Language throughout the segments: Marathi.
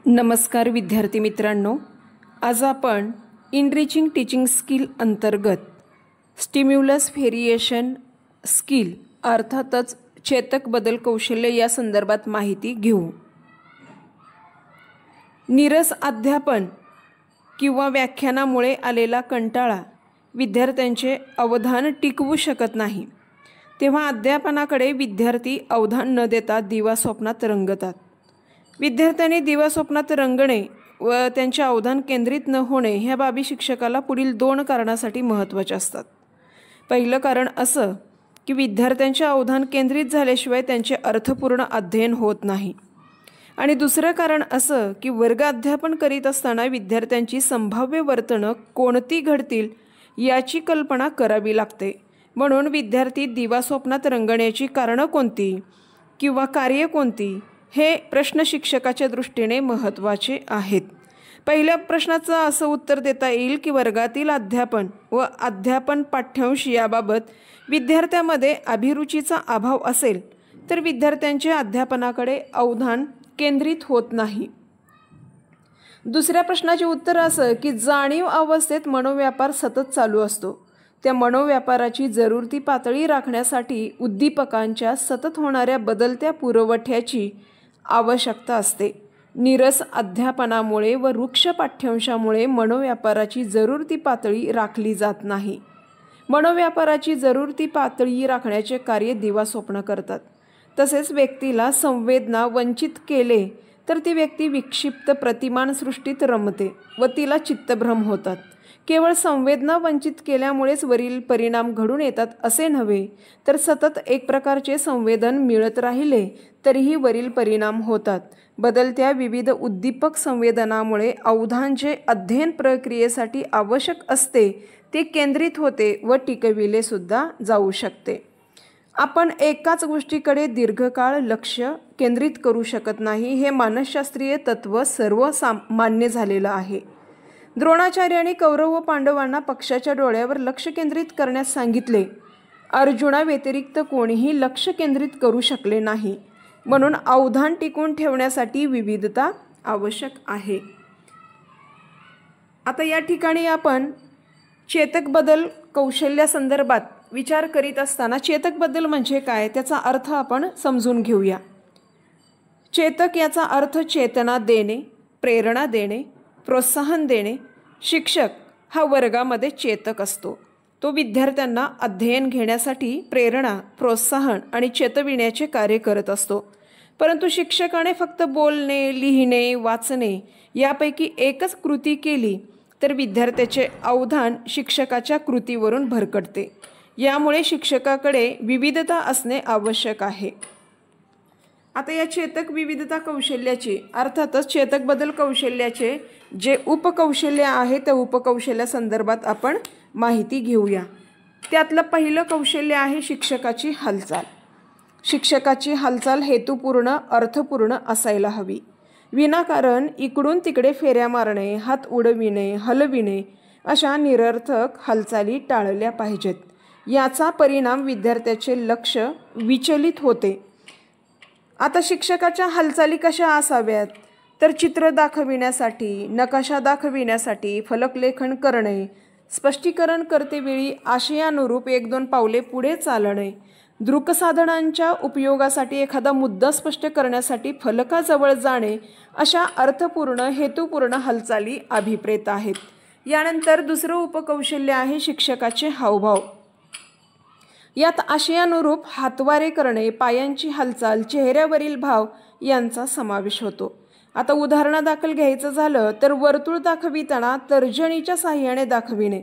नमस्कार विद्यार्थी मित्रांनो, आज आपण इनरिचिंग टीचिंग स्किल अंतर्गत स्टिम्युलस व्हेरिएशन स्किल अर्थातच चेतक बदल कौशल्य या संदर्भात माहिती घेऊ। नीरस अध्यापन किंवा व्याख्यानामुळे आलेला कंटाळा विद्यार्थ्यांचे अवधान टिकवू शकत नाही, तेव्हा अध्यापनाकडे विद्यार्थी अवधान न देता दिवा स्वप्नात रंगतात। विद्यार्थ्यांनी दिवा स्वप्नात रंगणे व त्यांचे अवधान केंद्रित न होणे ह्या बाबी शिक्षकाला पुढील 2 कारणासाठी महत्त्वाचे असतात। पहिलं कारण असं की विद्यार्थ्यांचे अवधान केंद्रित झाल्याशिवाय त्यांचे अर्थपूर्ण अध्ययन होत नाही, आणि दुसरं कारण असं की वर्ग अध्यापन करीत असताना विद्यार्थ्यांची संभाव्य वर्तणूक कोणती घडतील याची कल्पना करावी लागते। म्हणून विद्यार्थी दिवा स्वप्नात रंगण्याची कारणं कोणती किंवा कार्ये कोणती हे प्रश्न शिक्षकाच्या दृष्टीने महत्त्वाचे आहेत। पहिल्या प्रश्नाचं असं उत्तर देता येईल की वर्गातील अध्यापन व अध्यापन पाठ्यांश याबाबत विद्यार्थ्यांमध्ये अभिरुचीचा अभाव असेल तर विद्यार्थ्यांचे अध्यापनाकडे अवधान केंद्रित होत नाही। दुसऱ्या प्रश्नाचे उत्तर असं की जाणीव अवस्थेत मनोव्यापार सतत चालू असतो, त्या मनोव्यापाराची जरूरती पातळी राखण्यासाठी उद्दीपकांच्या सतत होणाऱ्या बदलत्या पुरवठ्याची आवश्यकता असते। नीरस अध्यापनामुळे व वृक्ष पाठ्यांशामुळे मनोव्यापाराची जरूरती पातळी राखली जात नाही। मनोव्यापाराची जरूरती पातळी राखण्याचे कार्य दिवा स्वप्न करतात। तसेच व्यक्तीला संवेदना वंचित केले तर ती व्यक्ती विक्षिप्त प्रतिमान सृष्टीत रमते व तिला चित्तभ्रम होतात। केवळ संवेदना वंचित केल्यामुळेच वरील परिणाम घडून येतात असे नव्हे, तर सतत एक प्रकारचे संवेदन मिळत राहिले तरीही वरील परिणाम होतात। बदलत्या विविध उद्दीपक संवेदनामुळे अवधान जे अध्ययन प्रक्रियेसाठी आवश्यक असते ते केंद्रित होते व टिकविले सुद्धा जाऊ शकते। आपण एकाच गोष्टीकडे दीर्घकाळ लक्ष केंद्रित करू शकत नाही, हे मानसशास्त्रीय तत्व सर्वमान्य झालेलं आहे। द्रोणाचार्यांनी कौरव व पांडवांना पक्षाच्या डोळ्यावर लक्ष केंद्रित करण्यास सांगितले। अर्जुना व्यतिरिक्त कोणीही लक्ष केंद्रित करू शकले नाही, म्हणून अवधान टिकून ठेवण्यासाठी विविधता आवश्यक आहे। आता या ठिकाणी आपण चेतक बदल कौशल्यासंदर्भात विचार करीत असताना चेतक बदल म्हणजे काय त्याचा अर्थ आपण समजून घेऊया। चेतक याचा अर्थ चेतना देणे, प्रेरणा देणे, प्रोत्साहन देणे। शिक्षक हा वर्गामध्ये चेतक असतो, तो विद्यार्थ्यांना अध्ययन घेण्यासाठी प्रेरणा, प्रोत्साहन आणि चेतविण्याचे कार्य करत असतो। परंतु शिक्षकाने फक्त बोलणे, लिहिणे, वाचणे यापैकी एकच कृती केली तर विद्यार्थ्याचे अवधान शिक्षकाच्या कृतीवरून भरकटते। यामुळे शिक्षकाकडे विविधता असणे आवश्यक आहे। आता या चेतक विविधता कौशल्याचे अर्थातच चेतक बदल कौशल्याचे जे उपकौशल्य आहे त्या उपकौशल्यासंदर्भात आपण माहिती घेऊया। त्यातलं पहिलं कौशल्य आहे शिक्षकाची हालचाल। शिक्षकाची हालचाल हेतुपूर्ण, अर्थपूर्ण असायला हवी। विनाकारण इकडून तिकडे फेऱ्या मारणे, हात उडविणे, हलविणे अशा निरर्थक हालचाली टाळल्या पाहिजेत। याचा परिणाम विद्यार्थ्याचे लक्ष विचलित होते। आता शिक्षकाच्या हालचाली कशा असाव्यात तर चित्र दाखविण्यासाठी, नकाशा दाखविण्यासाठी फलकलेखन करणे, स्पष्टीकरण करतेवेळी आशयानुरूप 1-2 पावले पुढे चालणे, दृकसाधनांच्या उपयोगासाठी एखादा मुद्दा स्पष्ट करण्यासाठी फलकाजवळ जाणे अशा अर्थपूर्ण, हेतुपूर्ण हालचाली अभिप्रेत आहेत। यानंतर दुसरं उपकौशल्य आहे शिक्षकाचे हावभाव। यात आशयानुरूप हातवारे करणे, पायांची हालचाल, चेहऱ्यावरील भाव यांचा समावेश होतो। आता उदाहरणादाखल घ्यायचं झालं तर वर्तुळ दाखविताना तर्जनीच्या साहाय्याने दाखविणे,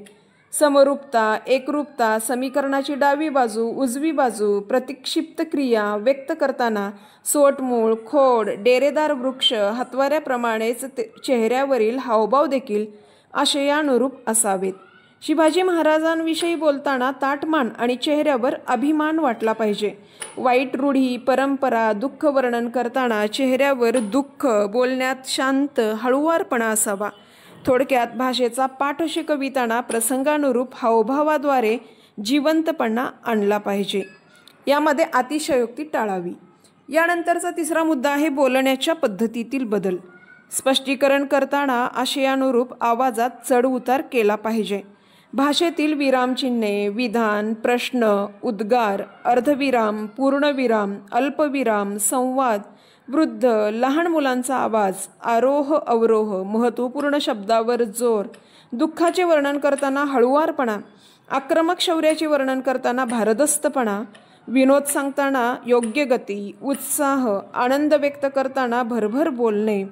समरूपता, एकरूपता, समीकरणाची डावी बाजू, उजवी बाजू, प्रतिक्षिप्त क्रिया व्यक्त करताना सोटमूळ, खोड, डेरेदार वृक्ष, हातवाऱ्याप्रमाणेच चेहऱ्यावरील हावभाव देखील आशयानुरूप असावेत। शिवाजी महाराजांविषयी बोलताना ताठमान आणि चेहऱ्यावर अभिमान वाटला पाहिजे। वाईट रूढी, परंपरा, दुःख वर्णन करताना चेहऱ्यावर दुःख, बोलण्यात शांत, हळुवारपणा असावा। थोडक्यात भाषेचा पाठ शिकविताना प्रसंगानुरूप हावभावाद्वारे जिवंतपणा आणला पाहिजे। यामध्ये अतिशयोक्ती टाळावी। यानंतरचा तिसरा मुद्दा आहे बोलण्याच्या पद्धतीतील बदल। स्पष्टीकरण करताना आशयानुरूप आवाजात चढ उतार केला पाहिजे. भाषेतील विरामचिन्हे, विधान, प्रश्न, उद्गार, अर्धविराम, पूर्णविराम, अल्पविराम, संवाद, वृद्ध, लहान मुलांचा आवाज, आरोह अवरोह, महत्त्वपूर्ण शब्दावर जोर, दुःखाचे वर्णन करताना हळुवारपणा, आक्रमक शौर्याचे वर्णन करताना भारदस्तपणा, विनोद सांगताना योग्य गती, उत्साह, आनंद व्यक्त करताना भरभर बोलणे,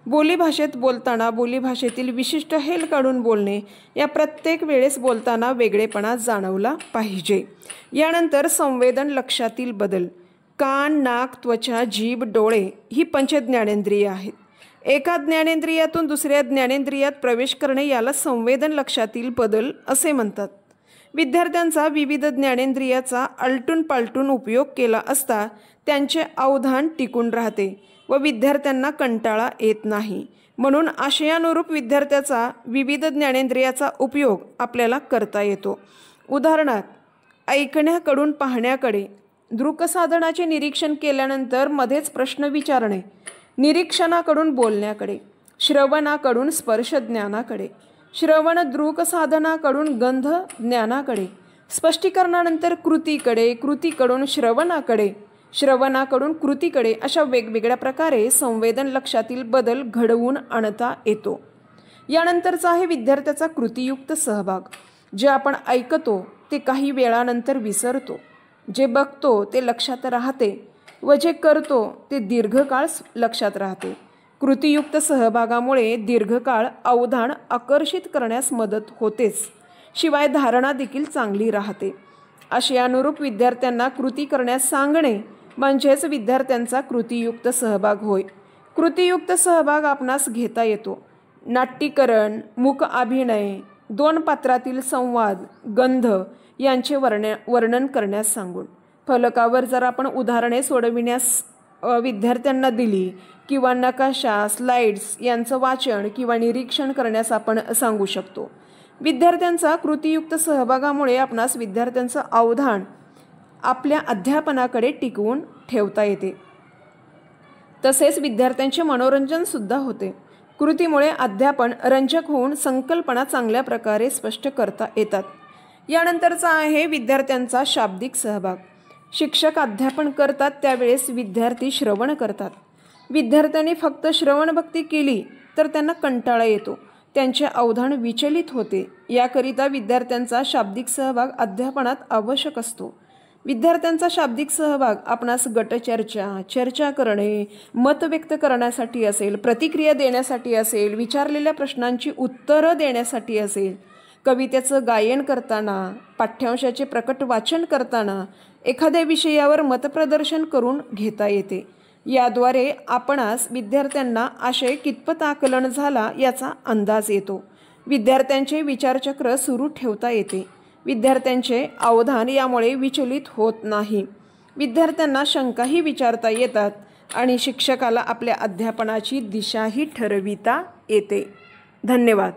बोलीभाषेत बोलताना बोलीभाषेतील विशिष्ट हेल काढून बोलणे, या प्रत्येक वेळेस बोलताना वेगळेपणा जाणवला पाहिजे. यानंतर संवेदन लक्षातील बदल. कान, नाक, त्वचा, जीभ, डोळे ही पंचज्ञानेंद्रिय आहेत. एका ज्ञानेंद्रियातून दुसऱ्या ज्ञानेंद्रियात प्रवेश करणे याला संवेदन लक्षातील बदल असे म्हणतात. विद्यार्थ्यांचा विविध ज्ञानेंद्रियाचा आलटून पालटून उपयोग केला असता त्यांचे अवधान टिकून राहते व विद्यार्थ्यांना कंटाळा येत नाही. म्हणून आशयानुरूप विद्यार्थ्याचा विविध ज्ञानेंद्रियाचा उपयोग आपल्याला करता येतो. उदाहरणार्थ ऐकण्याकडून पाहण्याकडे, दृकसाधनाचे निरीक्षण केल्यानंतर मध्येच प्रश्न विचारणे, निरीक्षणाकडून बोलण्याकडे, श्रवणाकडून स्पर्श ज्ञानाकडे, श्रवण दृकसाधनाकडून गंध ज्ञानाकडे, स्पष्टीकरणानंतर कृतीकडे, कृतीकडून श्रवणाकडे, श्रवणाकडून कृतीकडे, अशा वेगवेगळ्या प्रकारे संवेदन लक्षातील बदल घडवून आणता येतो. यानंतरचा आहे विद्यार्थ्याचा कृतीयुक्त सहभाग. जे आपण ऐकतो ते काही वेळानंतर विसरतो, जे बघतो ते लक्षात राहते व जे करतो ते दीर्घकाळ लक्षात राहते. कृतीयुक्त सहभागामुळे दीर्घकाळ अवधान आकर्षित करण्यास मदत होतेच, शिवाय धारणा देखील चांगली राहते. आशयानुरूप विद्यार्थ्यांना कृती करण्यास सांगणे म्हणजेच विद्यार्थ्यांचा कृतीयुक्त सहभाग होय. कृतीयुक्त सहभाग आपणास घेता येतो. नाट्यीकरण, मूक अभिनय, दोन पात्रातील संवाद, गंध यांचे वर्णन करण्यास सांगून. फलकावर जर आपण उदाहरणे सोडविण्यास विद्यार्थ्यांना दिली किंवा नकाशा, स्लाइड्स यांचं वाचन किंवा निरीक्षण करण्यास आपण सांगू शकतो. विद्यार्थ्यांचा कृतीयुक्त सहभागामुळे आपणास विद्यार्थ्यांचं अवधान आपल्या अध्यापनाकडे टिकवून ठेवता येते. तसेच विद्यार्थ्यांचे मनोरंजनसुद्धा होते. कृतीमुळे अध्यापन रंजक होऊन संकल्पना चांगल्या प्रकारे स्पष्ट करता येतात. यानंतरचा आहे विद्यार्थ्यांचा शाब्दिक सहभाग. शिक्षक अध्यापन करतात त्यावेळेस विद्यार्थी श्रवण करतात. विद्यार्थ्यांनी फक्त श्रवणभक्ती केली तर त्यांना कंटाळा येतो, त्यांचे अवधान विचलित होते. याकरिता विद्यार्थ्यांचा शाब्दिक सहभाग अध्यापनात आवश्यक असतो. विद्यार्थ्यांचा शाब्दिक सहभाग आपणास गटचर्चा, चर्चा करणे, मत व्यक्त करण्यासाठी असेल, प्रतिक्रिया देण्यासाठी असेल, विचारलेल्या प्रश्नांची उत्तरं देण्यासाठी असेल, कवितेचं गायन करताना, पाठ्यांशाचे प्रकट वाचन करताना, एखाद्या विषयावर मतप्रदर्शन करून घेता येते. याद्वारे आपणास विद्यार्थ्यांना आशय कितपत आकलन झाला याचा अंदाज येतो. विद्यार्थ्यांचे विचारचक्र सुरू ठेवता येते. विद्यार्थ्यांचे अवधान यामुळे विचलित होत नाही. विद्यार्थ्यांना शंकाही विचारता येतात आणि शिक्षकाला आपल्या अध्यापनाची दिशाही ठरविता येते. धन्यवाद.